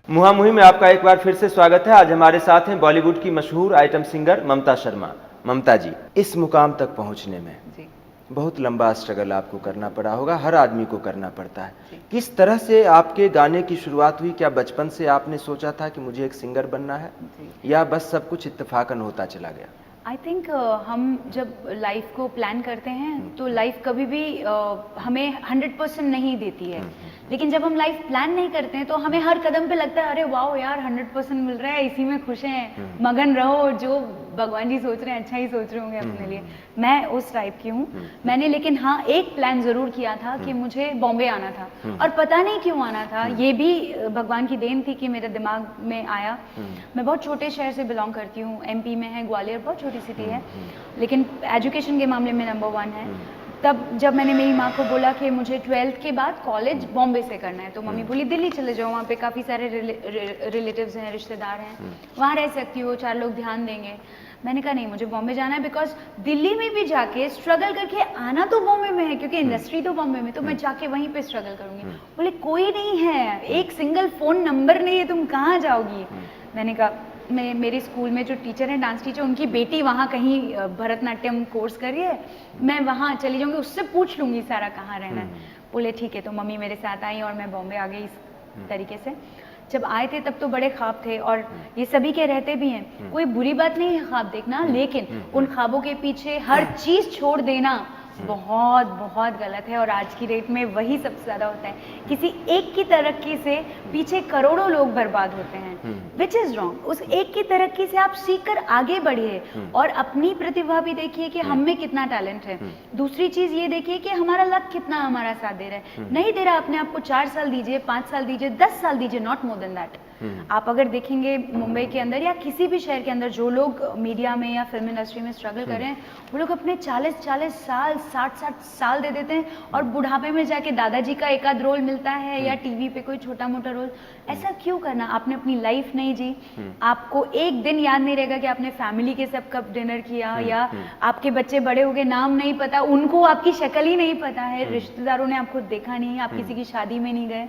मुहामुही में आपका एक बार फिर से स्वागत है। आज हमारे साथ हैं बॉलीवुड की मशहूर आइटम सिंगर ममता शर्मा। ममता जी, इस मुकाम तक पहुंचने में जी। बहुत लंबा स्ट्रगल आपको करना पड़ा होगा, हर आदमी को करना पड़ता है। जी। किस तरह से आपके गाने की शुरुआत हुई? क्या बचपन से आपने सोचा था कि मुझे एक सिंगर बनना है, जी। या बस सब कुछ इत्तेफाकन होता चला गया? आई थिंक हम जब लाइफ को प्लान करते हैं तो लाइफ कभी भी हमें 100% नहीं देती है। लेकिन जब हम लाइफ प्लान नहीं करते हैं तो हमें हर कदम पे लगता है अरे वाओ यार 100% मिल रहा है, इसी में खुश हैं, मगन रहो, जो भगवान जी सोच रहे हैं अच्छा ही सोच रहे होंगे अपने लिए। मैं उस टाइप की हूँ। मैंने लेकिन हाँ एक प्लान ज़रूर किया था कि मुझे बॉम्बे आना था, और पता नहीं क्यों आना था, ये भी भगवान की देन थी कि मेरे दिमाग में आया। मैं बहुत छोटे शहर से बिलोंग करती हूँ, एमपी में है, ग्वालियर बहुत छोटी सिटी है, लेकिन एजुकेशन के मामले में नंबर 1 है। तब जब मैंने मेरी माँ को बोला कि मुझे 12th के बाद कॉलेज बॉम्बे से करना है, तो मम्मी बोली दिल्ली चले जाओ, वहाँ पे काफ़ी सारे रिलेटिव्स हैं, रिश्तेदार हैं, वहाँ रह सकती हो, 4 लोग ध्यान देंगे। मैंने कहा नहीं, मुझे बॉम्बे जाना है, बिकॉज दिल्ली में भी जाके स्ट्रगल करके आना तो बॉम्बे में है, क्योंकि इंडस्ट्री तो बॉम्बे में, तो मैं जाके वहीं पे स्ट्रगल करूँगी। बोले कोई नहीं है, एक सिंगल फ़ोन नंबर नहीं है, तुम कहाँ जाओगी? मैंने कहा मेरे स्कूल में जो टीचर हैं, डांस टीचर, उनकी बेटी वहाँ कहीं भरतनाट्यम कोर्स करी है, मैं वहाँ चली जाऊँगी, उससे पूछ लूँगी सारा कहाँ रहना है। बोले ठीक है, तो मम्मी मेरे साथ आई और मैं बॉम्बे आ गई इस तरीके से। जब आए थे तब तो बड़े ख्वाब थे, और ये सभी के रहते भी हैं, कोई बुरी बात नहीं है ख्वाब देखना, लेकिन उन ख्वाबों के पीछे हर चीज़ छोड़ देना बहुत बहुत गलत है, और आज की डेट में वही सबसे ज़्यादा होता है। किसी एक की तरक्की से पीछे करोड़ों लोग बर्बाद होते हैं, विच इज़ रॉन्ग। उस एक की तरक्की से आप सीख कर आगे बढ़िए, और अपनी प्रतिभा भी देखिए कि हम में कितना टैलेंट है। दूसरी चीज़ ये देखिए कि हमारा लक कितना हमारा साथ दे रहा है। नहीं दे रहा, अपने आप को 4 साल दीजिए, 5 साल दीजिए, 10 साल दीजिए, नॉट मोर देन दैट। आप अगर देखेंगे मुंबई के अंदर या किसी भी शहर के अंदर, जो लोग मीडिया में या फिल्म इंडस्ट्री में स्ट्रगल कर रहे हैं, वो लोग अपने 40-40 साल, 60-60 साल दे देते हैं, और बुढ़ापे में जाके दादाजी का एक आध रोल मिलता है, या टीवी पे कोई छोटा मोटा रोल। ऐसा क्यों करना? आपने अपनी लाइफ नहीं जी, आपको एक दिन याद नहीं रहेगा कि आपने फैमिली के सब कब डिनर किया, या आपके बच्चे बड़े हो गए, नाम नहीं पता उनको, आपकी शक्ल ही नहीं पता है, रिश्तेदारों ने आपको देखा नहीं, आप किसी की शादी में नहीं गए,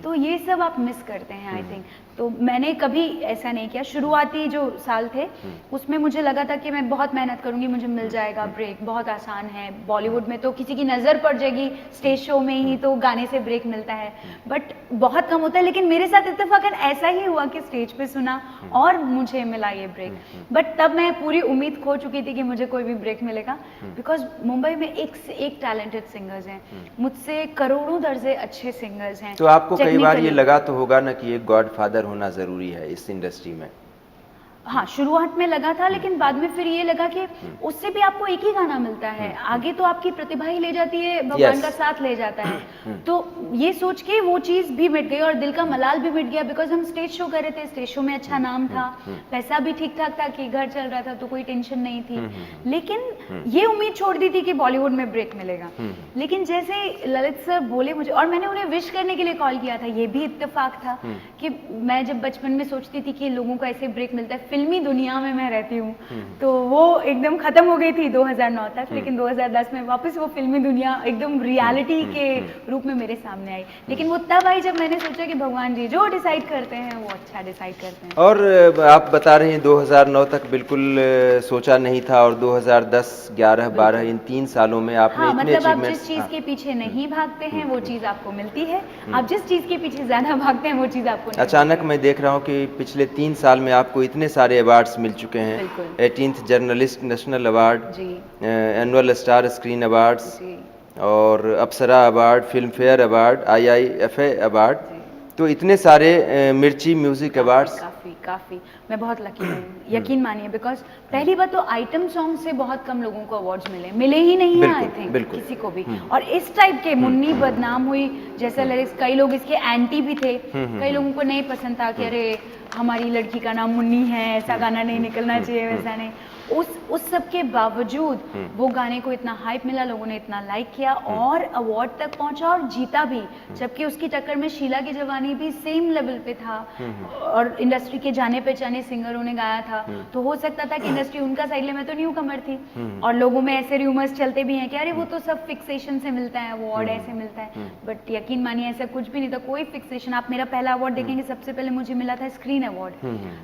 तो ये सब आप मिस करते हैं आई थिंक। तो मैंने कभी ऐसा नहीं किया। शुरुआती जो साल थे उसमें मुझे लगा था कि मैं बहुत मेहनत करूंगी, मुझे मिल जाएगा ब्रेक, बहुत आसान है, बॉलीवुड में तो किसी की नज़र पड़ जाएगी, स्टेज शो में ही तो गाने से ब्रेक मिलता है, बट बहुत कम होता है। लेकिन मेरे साथ इत्तेफाकन ऐसा ही हुआ कि स्टेज पे सुना और मुझे मिला ये ब्रेक, बट तब मैं पूरी उम्मीद खो चुकी थी कि मुझे कोई भी ब्रेक मिलेगा, बिकॉज मुंबई में एक से एक टैलेंटेड सिंगर्स हैं, मुझसे करोड़ों दर्जे अच्छे सिंगर्स हैं। तो आपको कई बार ये लगा तो होगा ना कि एक गॉडफादर होना ज़रूरी है इस इंडस्ट्री में? हाँ, शुरुआत में लगा था, लेकिन बाद में फिर ये लगा कि उससे भी आपको एक ही गाना मिलता है, आगे तो आपकी प्रतिभा ही ले जाती है, भगवान का साथ ले जाता है। तो ये सोच के वो चीज़ भी मिट गई, और दिल का मलाल भी मिट गया, बिकॉज हम स्टेज शो कर रहे थे, स्टेज शो में अच्छा नाम था, पैसा भी ठीक ठाक था, कि घर चल रहा था, तो कोई टेंशन नहीं थी। लेकिन ये उम्मीद छोड़ दी थी कि बॉलीवुड में ब्रेक मिलेगा। लेकिन जैसे ललित सर बोले मुझे, और मैंने उन्हें विश करने के लिए कॉल किया था, ये भी इत्तेफाक था कि मैं जब बचपन में सोचती थी कि लोगों को ऐसे ब्रेक मिलता है, फिल्मी दुनिया में मैं रहती हूँ, तो वो एकदम खत्म हो गई थी 2009 तक, लेकिन 2010 में वापस वो फिल्मी दुनिया एकदम रियलिटी के रूप में मेरे सामने आई। लेकिन वो तब आई जब मैंने सोचा कि भगवान जी जो डिसाइड करते हैं वो अच्छा डिसाइड करते हैं। और आप बता रहे हैं 2009 तक बिल्कुल सोचा नहीं था, और 2010, 11, 12 इन 3 सालों में आपने इतने मतलब आप अचीवमेंट्स। जिस चीज़ के पीछे नहीं भागते हैं वो चीज़ आपको मिलती है, आप जिस चीज़ के पीछे ज़्यादा भागते हैं वो चीज़ आपको नहीं। अचानक मैं देख रहा हूँ कि पिछले 3 साल में आपको इतने सारे अवार्ड्स मिल चुके हैं। 18th journalist national award, annual star screen awards, और Apsara award, Filmfare award, IIFA award, तो इतने सारे मिर्ची म्यूजिक अवार्ड्स। काफ़ी मैं बहुत लकी हूँ, यकीन मानिए, बिकॉज पहली बात तो आइटम सॉन्ग से बहुत कम लोगों को अवार्ड्स मिले ही नहीं है आई थिंक किसी को भी। और इस टाइप के मुन्नी बदनाम हुई जैसा लिरिक्स, कई लोग इसके एंटी भी थे, कई लोगों को नहीं पसंद था कि अरे हमारी लड़की का नाम मुन्नी है, ऐसा गाना नहीं निकलना चाहिए, वैसा नहीं। उस सब के बावजूद वो गाने को इतना हाइप मिला, लोगों ने इतना लाइक किया और अवार्ड तक पहुंचा और जीता भी, जबकि उसकी टक्कर में शीला की जवानी भी सेम लेवल पे था और इंडस्ट्री के जाने पहचाने सिंगरों ने गाया था। तो हो सकता था कि इंडस्ट्री उनका साइड ले, मैं तो न्यू कमर थी और लोगों में ऐसे रूमर्स चलते भी हैं कि अरे वो तो सब फिक्सेशन से मिलता है अवार्ड, ऐसे मिलता है, बट यकीन मानिए ऐसा कुछ भी नहीं था, कोई फिक्सेशन। आप मेरा पहला अवार्ड देखेंगे, सबसे पहले मुझे मिला था स्क्रीन अवार्ड,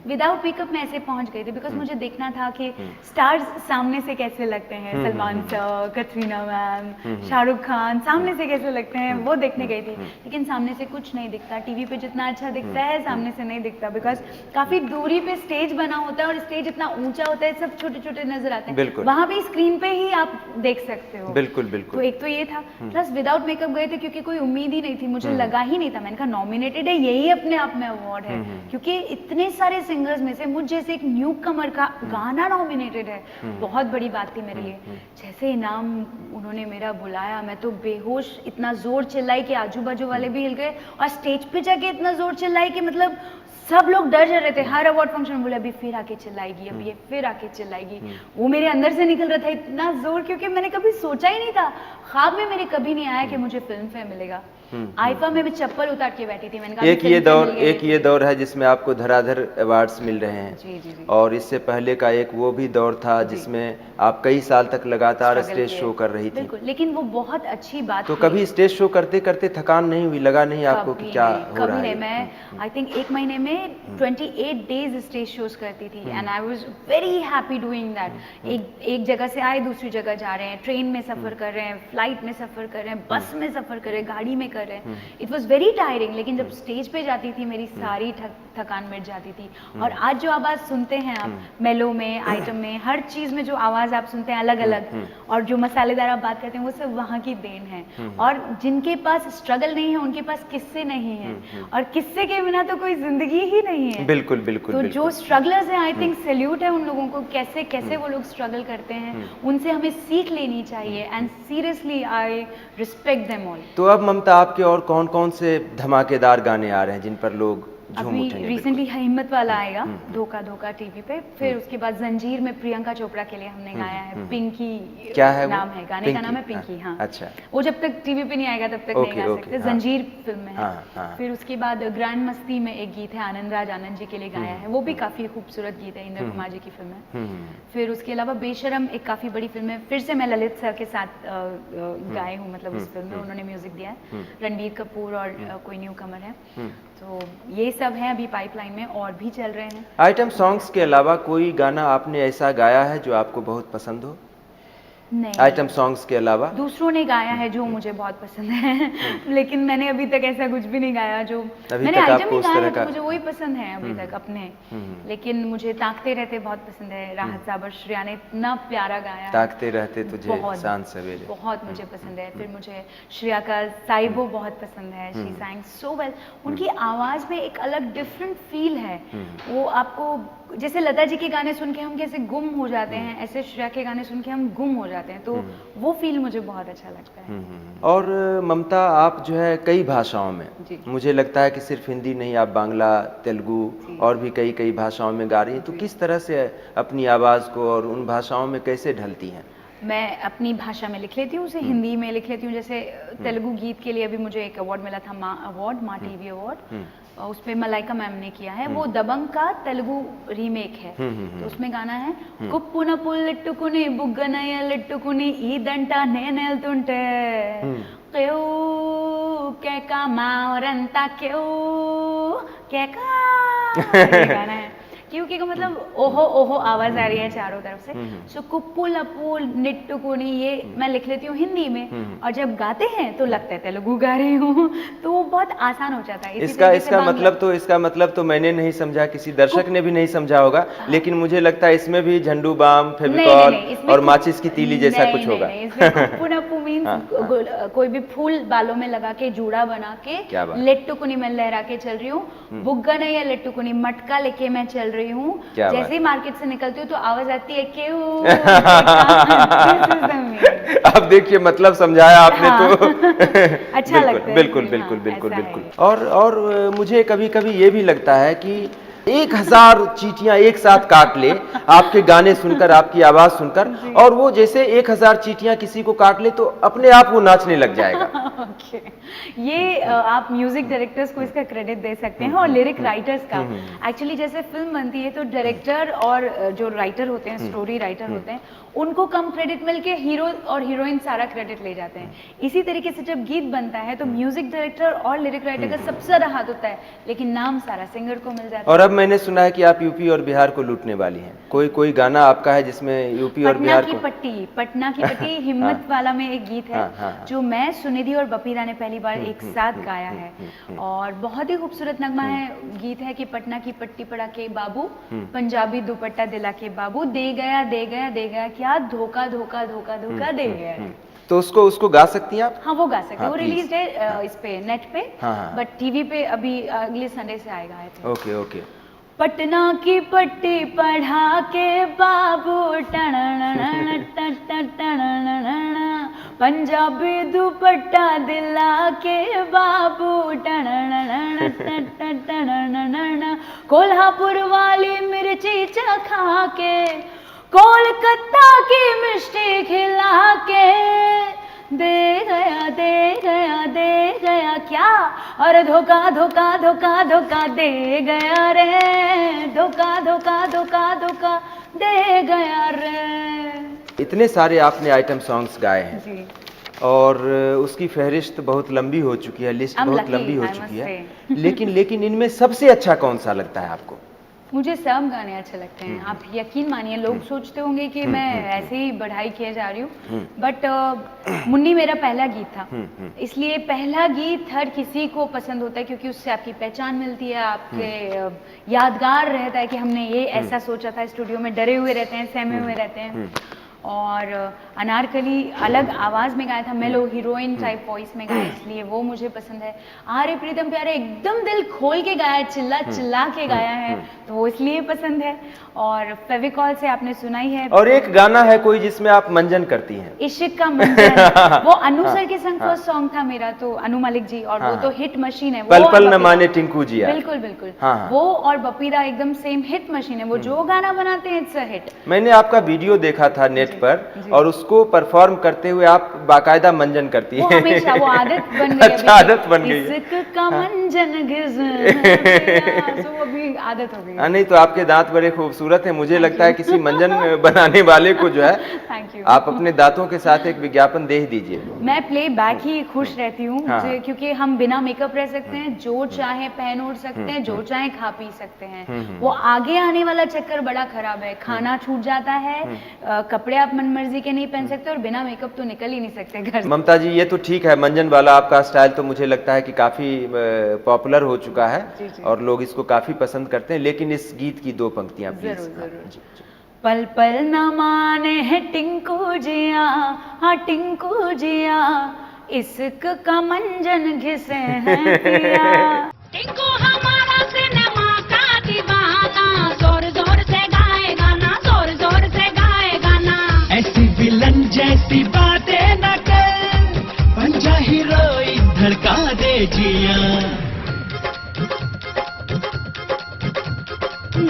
विदाउट मेकअप मैं ऐसे पहुंच गई थी, बिकॉज मुझे देखना था कि स्टार्स सामने से कैसे लगते हैं, सलमान सर, कटरीना मैम, शाहरुख खान सामने से कैसे लगते हैं, वो देखने गई थी। लेकिन सामने से कुछ नहीं दिखता, टीवी पे जितना अच्छा दिखता है सामने से नहीं दिखता, बिकॉज काफी दूरी पे स्टेज बना होता है और स्टेज इतना ऊंचा होता है, सब छोटे छोटे नजर आते हैं, वहां पे स्क्रीन पे ही आप देख सकते हो। बिल्कुल बिल्कुल। तो एक तो ये था, प्लस विदाउट मेकअप गए थे क्योंकि कोई उम्मीद ही नहीं थी, मुझे लगा ही नहीं था, मैंने कहा नॉमिनेटेड है, यही अपने आप में अवार्ड है, क्योंकि इतने सारे सिंगर्स में से मुझ जैसे एक न्यू कमर का गाना नॉमिनेटेड है, बहुत बड़ी बात थी मेरे लिए। जैसे इनाम उन्होंने मेरा बुलाया, मैं तो बेहोश, इतना जोर चिल्लाई कि आजू बाजू वाले भी हिल गए और स्टेज पे जाके इतना जोर चिल्लाई कि मतलब सब लोग डर जा रहे थे। हर अवार्ड फंक्शन बोले अभी फिर आके चिल्लाएगी, अब ये फिर आके चिल्लाएगी, वो मेरे अंदर से निकल रहा था इतना जोर, क्योंकि मैंने कभी सोचा ही नहीं था, ख्वाब में मेरे कभी नहीं आया कि मुझे फिल्म फेयर मिलेगा। आईफा में भी चप्पल उतार के बैठी थी, मैंने कहा एक ये दौर है जिसमें आपको धराधर अवार्ड्स मिल रहे हैं। जी। और इससे पहले का एक वो भी दौर था जिसमें आप कई साल तक लगातार स्टेज शो कर रही थी। लेकिन वो बहुत अच्छी बात तो कभी स्टेज शो करते करते थकान नहीं हुई, लगा नहीं आपको कि क्या हो रहा है? मैं आई थिंक एक महीने में 28 डेज स्टेज शोज करती थी and I was very happy doing that. एक जगह से आए दूसरी जगह जा रहे हैं, ट्रेन में सफर कर रहे हैं, फ्लाइट में सफर कर रहे हैं, बस में सफर कर रहे हैं, गाड़ी में कर रहे हैं, इट वाज वेरी टायरिंग। लेकिन जब स्टेज पे जाती थी मेरी सारी थकान मिट जाती थी। और आज जो आवाज सुनते हैं आप मेलो में, आइटम में, हर चीज में जो आवाज आप सुनते हैं अलग अलग, और जो मसालेदार आप बात करते हैं वो सब वहाँ की देन है। और जिनके पास स्ट्रगल नहीं है उनके पास किस्से नहीं है, और किस्से के बिना तो कोई जिंदगी ही नहीं है। बिल्कुल बिल्कुल। तो जो स्ट्रगलर्स हैं, आई थिंक सैल्यूट है उन लोगों को, कैसे कैसे वो लोग स्ट्रगल करते हैं, उनसे हमें सीख लेनी चाहिए and seriously I respect them all. तो अब ममता आपके और कौन कौन से धमाकेदार गाने आ रहे हैं जिन पर लोग अभी रिसेंटली हिम्मत वाला आएगा, धोखा धोखा टीवी पे, फिर उसके बाद जंजीर में प्रियंका चोपड़ा के लिए हमने गाया है, पिंकी क्या है नाम है गाने का, नाम है पिंकी। हाँ अच्छा, वो जब तक टीवी पे नहीं आएगा तब तक नहीं गा सकते, जंजीर फिल्म में है। फिर उसके बाद ग्रैंड मस्ती में एक गीत है आनंद राज आनंद जी के लिए गाया है, वो भी काफी खूबसूरत गीत है, इंद्र कुमार जी की फिल्म है। फिर उसके अलावा बेशरम एक काफी बड़ी फिल्म है, फिर से मैं ललित सर के साथ गाए हूँ, मतलब उस फिल्म में उन्होंने म्यूजिक दिया है, रणबीर कपूर और कोई न्यू कमर है। तो ये सब है अभी पाइपलाइन में, और भी चल रहे हैं। आइटम सॉन्ग्स के अलावा कोई गाना आपने ऐसा गाया है जो आपको बहुत पसंद हो? नहीं, आइटम सॉन्ग्स के अलावा दूसरों ने गाया है जो मुझे बहुत पसंद है लेकिन मैंने अभी तक ऐसा कुछ भी नहीं गाया जो मैंने आइटम ही गाया है, तो मुझे वही पसंद है अभी तक अपने। लेकिन मुझे ताकते रहते बहुत पसंद है, राहत साबर श्रेया ने इतना प्यारा गाया है, ताकते रहते तुझे शान सवेरे, बहुत मुझे पसंद है। फिर मुझे श्रेया का साइबो बहुत पसंद है, शी sang so well, उनकी आवाज में एक अलग डिफरेंट फील है। वो आपको जैसे लता जी के गाने सुन के हम कैसे गुम हो जाते हैं, ऐसे श्रेया के गाने सुन के हम गुम हो जाते हैं, तो वो फील मुझे बहुत अच्छा लगता है। और ममता आप जो है कई भाषाओं में, मुझे लगता है कि सिर्फ हिंदी नहीं, आप बांग्ला, तेलुगु और भी कई कई भाषाओं में गा रही हैं, तो किस तरह से अपनी आवाज़ को और उन भाषाओं में कैसे ढलती हैं? मैं अपनी भाषा में लिख लेती हूँ, उसे हिंदी में लिख लेती हूँ। जैसे तेलुगु गीत के लिए अभी मुझे एक अवार्ड मिला था, माँ टीवी अवार्ड, उस पे मलाइका मैम ने किया है, वो दबंग का तेलुगु रीमेक है। तो उसमें गाना है कुप्पुन पुल्लिट्टुकुनी बुग्गनय लिट्टुकुनी ई दंटा नेनेल्तुंटे क्यों केका मावरंता क्यों केका, गाना है क्योंकि का मतलब ओहो ओहो आवाज आ रही है चारों तरफ से। सो कुप्पू लप्पू निट्टुकुनी ये मैं लिख लेती हूँ हिंदी में, और जब गाते हैं तो लगता है तेलुगु गा रही हूँ, तो वो बहुत आसान हो जाता है। इसका मतलब तो मैंने नहीं समझा, किसी दर्शक ने भी नहीं समझा होगा, लेकिन मुझे लगता है इसमें भी झंडू बाम, फेविकॉल और माचिस की तीली जैसा कुछ होगा। कुप्पू मीन्स कोई भी फूल बालों में लगा के जूड़ा बना के लेट्टुकुनी में लहरा के चल रही हूँ, बुग्गा नहीं है लेट्टुकुनी मटका लेके मैं चल रही हूँ। जैसे ही मार्केट से निकलती हूँ तो आवाज आती है क्यों। अब देखिए मतलब समझाया आपने। हाँ। तो अच्छा लगता है। बिल्कुल बिल्कुल बिल्कुल बिल्कुल। और मुझे कभी कभी ये भी लगता है कि 1000 चींटियां एक साथ काट ले आपके गाने सुनकर, आपकी आवाज सुनकर, और वो जैसे 1000 चींटियां किसी को काट ले तो अपने आप वो नाचने लग जाएगा। okay. ये आप म्यूजिक डायरेक्टर्स को इसका क्रेडिट दे सकते हैं और लिरिक राइटर्स का। एक्चुअली जैसे फिल्म बनती है तो डायरेक्टर और जो राइटर होते हैं, स्टोरी राइटर होते हैं, उनको कम क्रेडिट मिलके हीरो और हीरोइन सारा क्रेडिट ले जाते हैं। इसी तरीके से जब गीत बनता है तो म्यूजिक डायरेक्टर और लिरिक राइटर का सबसे ज्यादा हाथ होता है, लेकिन नाम सारा सिंगर को मिल जाता है। और अब मैंने सुना है कि आप यूपी और बिहार को लूटने वाली हैं। कोई गाना आपका है जिसमें यूपी और बिहार को? पटना की पट्टी हिम्मत वाला में एक गीत है जो मैं, सुनिधि और बपीदा ने पहली बार एक साथ गाया है, और बहुत ही खूबसूरत नगमा है। गीत है कि पटना की पट्टी पड़ा के बाबू, पंजाबी दुपट्टा दिला के बाबू, दे गया दे गया दे गया, क्या धोखा धोखा धोखा धोखा दे गया है। तो उसको गा सकती हैं आप? हाँ, वो गा सकते हैं। वो रिलीज है इस पे, नेट पे, बट टीवी पे अभी अगले संडे से आएगा। Okay okay. पटना की पट्टी पढ़ा के बाबू, पंजाबी दुपट्टा दिला के बाबू, कोल्हापुर वाली मिर्ची चखा के, कोलकाता की मिष्टी खिला के, दे गया दे गया दे गया क्या, और धोखा धोखा धोखा धोखा दे गया रे, धोखा धोखा धोखा धोखा दे गया रे। इतने सारे आपने आइटम सॉन्ग्स गाए हैं जी, और उसकी फहरिस्त बहुत लंबी हो चुकी है, लिस्ट बहुत लंबी हो चुकी है, लेकिन इनमें सबसे अच्छा कौन सा लगता है आपको? मुझे सब गाने अच्छे लगते हैं। आप यकीन मानिए, लोग सोचते होंगे कि मैं ऐसे ही बढ़ाई किए जा रही हूँ, बट मुन्नी मेरा पहला गीत था, इसलिए पहला गीत हर किसी को पसंद होता है, क्योंकि उससे आपकी पहचान मिलती है, आपके यादगार रहता है कि हमने ये ऐसा सोचा था। स्टूडियो में डरे हुए रहते हैं, सहमे हुए रहते हैं। और अनारकली अलग आवाज में गाया था, मेलो हीरोइन टाइप वॉइस में गाया, इसलिए वो मुझे पसंद है। आरे प्रीतम प्यारे एकदम दिल खोल के गाया है, चिल्ला चिल्ला के गाया है, तो वो इसलिए पसंद है। और फेविकॉल से आपने सुना ही है। और एक गाना है कोई जिसमें आप मंजन करती हैं, इश्क का मंजन, वो अनु सर के संग फर्स्ट सॉन्ग था मेरा, तो अनु मलिक जी, और वो तो हिट मशीन है। पल पल न माने टिंकू जी। बिल्कुल बिल्कुल, वो और बपीदा एकदम सेम हिट मशीन है। वो जो गाना बनाते हैं इट्स अ हिट। मैंने आपका वीडियो देखा था नेट पर, और उसको परफॉर्म करते हुए आप बाकायदा मंजन करती हैं। वो हमेशा वो आदत बन गई। अच्छा, आदत बन गई है। इश्क का मंजन वो अभी आदत हो गई। नहीं तो आपके दांत बड़े खूबसूरत हैं। मुझे लगता है किसी मंजन बनाने वाले को जो है, आप अपने दांतों के साथ एक विज्ञापन दे ही दीजिए। मैं प्ले बैक ही खुश रहती हूँ, क्योंकि हम बिना मेकअप रह सकते हैं, जो चाहे पहन ओढ़ सकते हैं, जो चाहे खा पी सकते हैं। वो आगे आने वाला चक्कर बड़ा खराब है, खाना छूट जाता है, कपड़े आप मन मर्जी के नहीं पहन सकते, और बिना मेकअप तो निकल ही नहीं सकते घर से। ममता जी, ये तो ठीक है, मंजन वाला आपका स्टाइल तो मुझे लगता है कि काफी पॉपुलर हो चुका है, और लोग इसको काफी पसंद करते हैं, लेकिन इस गीत की 2 पंक्तियां प्लीज। पल पल न माने है टिंकू जिया, हाँ टिंकू जिया, इश्क का मंजन घिसे हैं पिया। टिंकू हमारा सिनेमा का दीवाना, जोर जोर से गाए गाना, जोर जोर से गाए गाना। ऐसी विलन जैसी बातें न कर, बन जा हीरोइन धड़का दे जिया।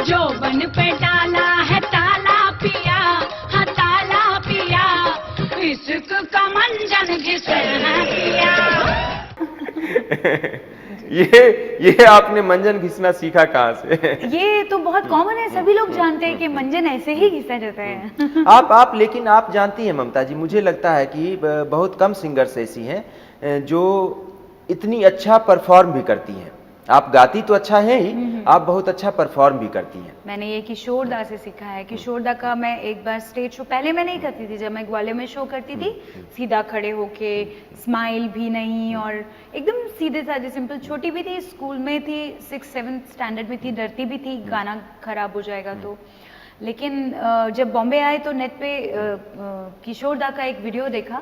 जो बन पे डाला है ताला पिया, हाँ ताला पिया, इश्क का मंजन घिसे हैं पिया। ये आपने मंजन घिसना सीखा कहाँ से? ये तो बहुत कॉमन है, सभी लोग जानते हैं कि मंजन ऐसे ही घिसा जाता है। लेकिन आप जानती हैं ममता जी, मुझे लगता है कि बहुत कम सिंगर्स ऐसी हैं जो इतनी अच्छा परफॉर्म भी करती हैं। आप गाती तो अच्छा है ही, आप बहुत अच्छा परफॉर्म भी करती हैं। मैंने ये किशोर दा से सीखा है। किशोर दा का मैं एक बार स्टेज शो, पहले मैं नहीं करती थी, जब मैं ग्वालियर में शो करती थी, सीधा खड़े होके, स्माइल भी नहीं, और एकदम सीधे साधे सिंपल। छोटी भी थी, स्कूल में थी, 6-7 स्टैंडर्ड में थी, डरती भी थी गाना खराब हो जाएगा तो। लेकिन जब बॉम्बे आए तो नेट पे किशोर दा का एक वीडियो देखा,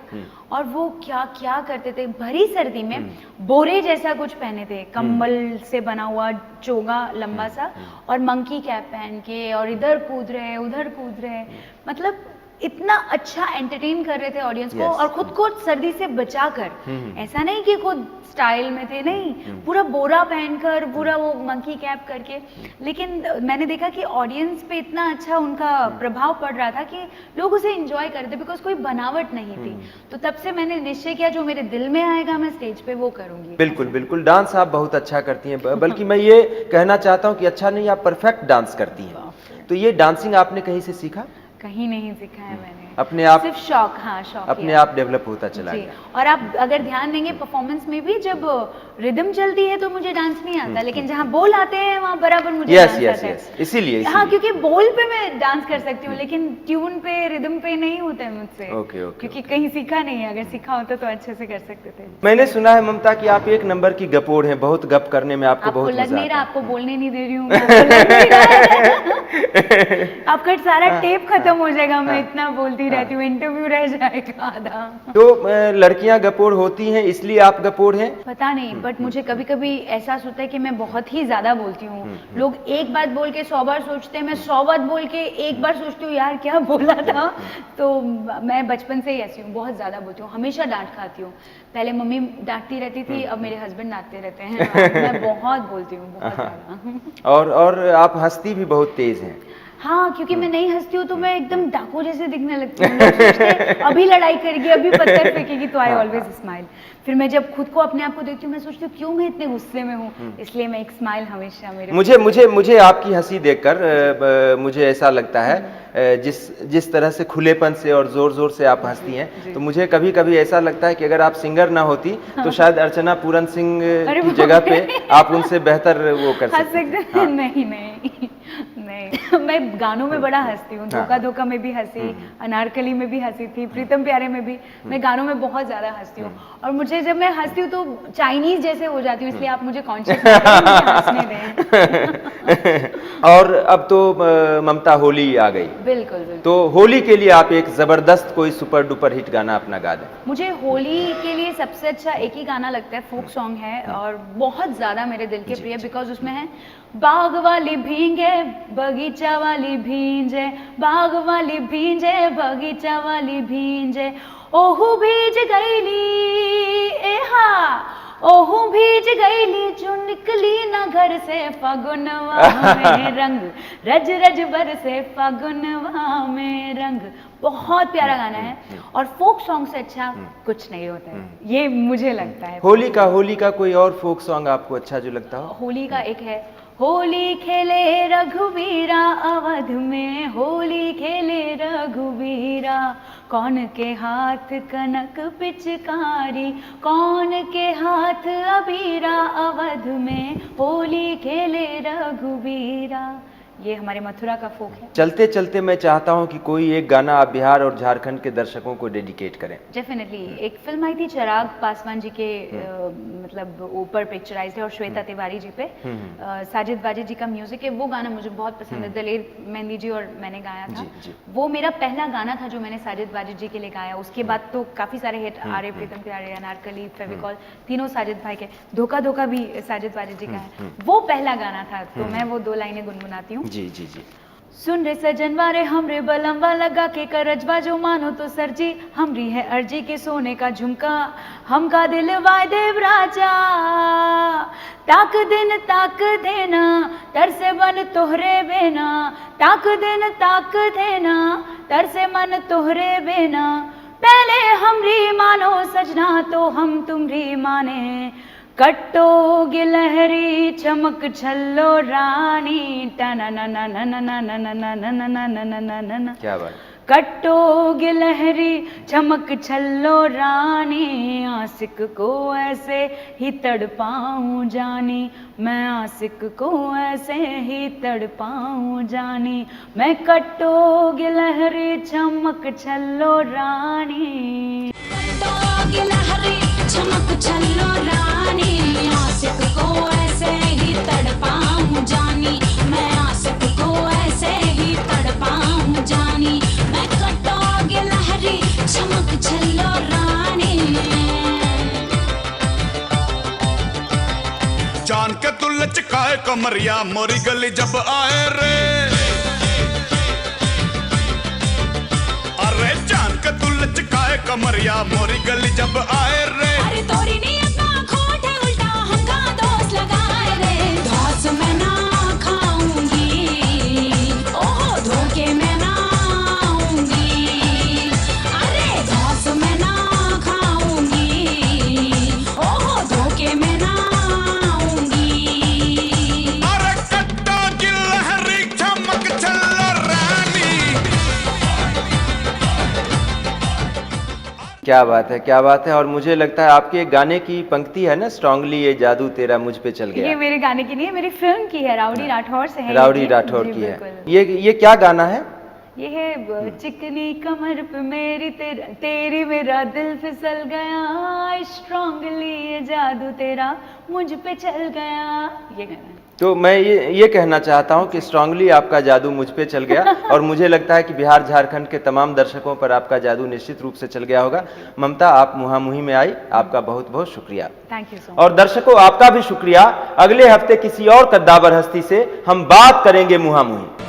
और वो क्या क्या करते थे, भरी सर्दी में बोरे जैसा कुछ पहने थे, कंबल से बना हुआ चोगा लंबा सा, और मंकी कैप पहन के, और इधर कूद रहे उधर कूद रहे। मतलब इतना अच्छा एंटरटेन कर रहे थे ऑडियंस को, और खुद को सर्दी से बचाकर। ऐसा नहीं कि खुद स्टाइल में थे, नहीं, पूरा बोरा पहनकर, पूरा वो मंकी कैप करके। लेकिन मैंने देखा कि ऑडियंस पे इतना अच्छा उनका प्रभाव पड़ रहा था कि लोग उसे एंजॉय करते, बिकॉज कोई बनावट नहीं थी। तो तब से मैंने निश्चय किया जो मेरे दिल में आएगा मैं स्टेज पे वो करूंगी। बिल्कुल बिल्कुल, डांस आप बहुत अच्छा करती हैं, बल्कि मैं ये कहना चाहता हूँ कि अच्छा नहीं, आप परफेक्ट डांस करती हैं। तो ये डांसिंग आपने कहीं से सीखा? कहीं नहीं सीखा है मैंने, अपने आप, सिर्फ शौक। हाँ, शौक अपने आप डेवलप होता चला गया। और आप अगर ध्यान देंगे परफॉर्मेंस में भी, जब रिदम चलती है तो मुझे डांस नहीं आता, लेकिन जहाँ बोल आते हैं वहाँ बराबर मुझे डांस आता है। इसीलिए हाँ, क्योंकि बोल पे मैं डांस कर सकती हूँ, लेकिन ट्यून पे, रिदम पे नहीं होता है मुझसे। क्योंकि कहीं सीखा नहीं है, अगर सीखा होता तो अच्छे से कर सकते थे। मैंने सुना है ममता कि आप एक नंबर की गपोड़ हैं, बहुत गप करने में आपको बहुत लग मजा नहीं रहा, आता है। आपको बोलने नहीं दे रही हूँ, आपका सारा टेप खत्म हो जाएगा, मैं इतना बोलती रहती हूँ, इंटरव्यू रह जाएगा आधा। तो लड़कियां गपोड़ होती हैं, इसलिए आप गपोड़ हैं? पता नहीं, बट मुझे कभी कभी एहसास होता है कि मैं बहुत ही ज्यादा बोलती हूँ। लोग एक बात बोल के 100 बार सोचते हैं, मैं 100 बात बोल के एक बार सोचती हूँ यार क्या बोला था। तो मैं बचपन से ही ऐसी हूँ, बहुत ज्यादा बोलती हूँ, हमेशा डांट खाती हूँ। पहले मम्मी डांटती रहती थी, अब मेरे हस्बैंड डांटते रहते हैं। मैं बहुत बोलती हूँ, बहुत ज्यादा। और आप हंसती भी बहुत तेज हैं। हाँ, क्योंकि मैं नहीं हंसती हूँ तो मैं एकदम डाकू जैसे दिखने लगती हूँ। लोग सोचते हैं अभी लड़ाई करेगी, अभी पत्थर फेंकेगी, तो आई ऑलवेज स्माइल। फिर मैं जब खुद को अपने आप को देखती हूँ, मैं सोचती हूँ क्यों मैं इतने गुस्से में हूँ, इसलिए मैं एक स्माइल हमेशा मेरे मुझे आपकी हंसी देखकर मुझे ऐसा लगता है, जिस तरह से खुलेपन से और जोर जोर से आप हंसती हैं, तो मुझे कभी कभी ऐसा लगता है कि अगर आप सिंगर ना होती तो शायद अर्चना पूरन सिंह की जगह पे आप उनसे बेहतर वो कर सकते हैं। नहीं नहीं, मैं गानों में बड़ा हंसती हूँ। धोखा धोखा में भी हंसी, अनारकली में भी हंसी थी, प्रीतम प्यारे में भी। मैं गानों में बहुत ज्यादा हंसती हूँ, और मुझे जब मैं हंसती हूँ तो चाइनीज जैसे हो जाती हूँ, इसलिए आप मुझे कॉन्शियस हंसने दें। और अब तो ममता होली आ गई। बिल्कुल। तो होली के लिए आप एक जबरदस्त कोई सुपर डुपर हिट गाना अपना गा दें। मुझे होली के लिए सबसे अच्छा एक ही गाना लगता है, फोक सॉन्ग है, और बहुत ज्यादा मेरे दिल के प्रिय, बिकॉज उसमें है बाग वाली भींगे बगीचा वाली भींजे, बाग वाली भींजे बगीचा वाली भींजे, ओहू भीज गईली एहा, ओहू भीज गईली जो निकली ना घर से, फागुनवा में रंग रज रज बरसे, फागुनवा में रंग। बहुत प्यारा गाना है, और फोक सॉन्ग से अच्छा कुछ नहीं होता है, ये मुझे लगता है। होली का कोई और फोक सॉन्ग आपको अच्छा जो लगता हो? होली का एक है, होली खेले रघुवीरा अवध में, होली खेले रघुवीरा, कौन के हाथ कनक पिचकारी, कौन के हाथ अबीरा, अवध में होली खेले रघुवीरा। ये हमारे मथुरा का फोक है। चलते चलते मैं चाहता हूँ कि कोई एक गाना आप बिहार और झारखंड के दर्शकों को डेडिकेट करें। डेफिनेटली। एक फिल्म आई थी चिराग पासवान जी के मतलब ऊपर पिक्चराइज है, और श्वेता तिवारी जी पे साजिद वाजिद जी का म्यूजिक है। वो गाना मुझे बहुत पसंद है, दलेर मेहंदी जी और मैंने गाया था। वो मेरा पहला गाना था जो मैंने साजिद वाजिद जी के लिए गाया। उसके बाद तो काफी सारे हिट आ रहे, प्रीतम प्यारे, अनारकली, फेविकॉल, तीनों साजिद भाई के, धोखा धोखा भी साजिद वाजिद जी का है। वो पहला गाना था, तो मैं वो 2 लाइनें गुनगुनाती हूँ। जी जी जी। सुन रे सजनवा रे हमरे बलमवा लगा के करजवा जो मानो तो सरजी, हमरी है अर्जी के सोने का झुमका, हमका दिल वाय देव राजा, ताक दिन ताक देना तरसे मन तोहरे बेना, ताक दिन ताक देना तरसे मन तोहरे बेना, पहले हमरी मानो सजना तो हम तुमरी माने, कट्टो गिलहरी चमक छल्लो रानी, टना ना ना ना ना ना ना ना ना ना ना ना ना ना ना। क्या बात। कट्टो गिलहरी चमक छल्लो रानी, आशिक को ऐसे ही तड़पाऊं जानी, मैं आशिक को ऐसे ही तड़पाऊं जानी, मैं कट्टो गिलहरी चमक छल्लो रानी, कट्टो गिलहरी चमक छल्लो रानी, आशिक को ऐसे ही तड़पाऊं जानी, मैं आशिक को ऐसे ही तड़पाऊं जानी, मैं कट्टो गिलहरी चमक छल्लो रानी। जान के तू लचकाए कमरिया मोरी गली जब आए रे, और कमरिया मोरी गली जब आए रे। अरे तोरी नियत ना खोट है उल्टा हमका दोस्त लगाए रे। धौस मैं ना खाऊंगी, ओहो धोखे में ना आऊंगी। अरे धौस मैं ना खाऊंगी, ओहो धोखे में ना आऊंगी। अरे कट्टा की लहरी चमक चलो रानी। क्या बात है, क्या बात है। और मुझे लगता है आपके गाने की पंक्ति है ना, स्ट्रांगली ये जादू तेरा मुझ पे चल ये गया, मेरे गाने की नहीं है, मेरी फिल्म की है, राउडी राठौर से है। राउडी ये राठौर जी, की है। बिल्कुल। ये क्या गाना है? ये है चिकनी कमर पे मेरी तेरी मेरा दिल फिसल गया, स्ट्रांगली ये जादू तेरा मुझ पे चल गया, ये गाना है। तो मैं ये कहना चाहता हूं कि स्ट्रांगली आपका जादू मुझ पे चल गया और मुझे लगता है कि बिहार झारखंड के तमाम दर्शकों पर आपका जादू निश्चित रूप से चल गया होगा। ममता, आप मुहामुही में आई, आपका बहुत बहुत शुक्रिया। Thank you so much. और दर्शकों आपका भी शुक्रिया। अगले हफ्ते किसी और कद्दावर हस्ती से हम बात करेंगे मुहामुही।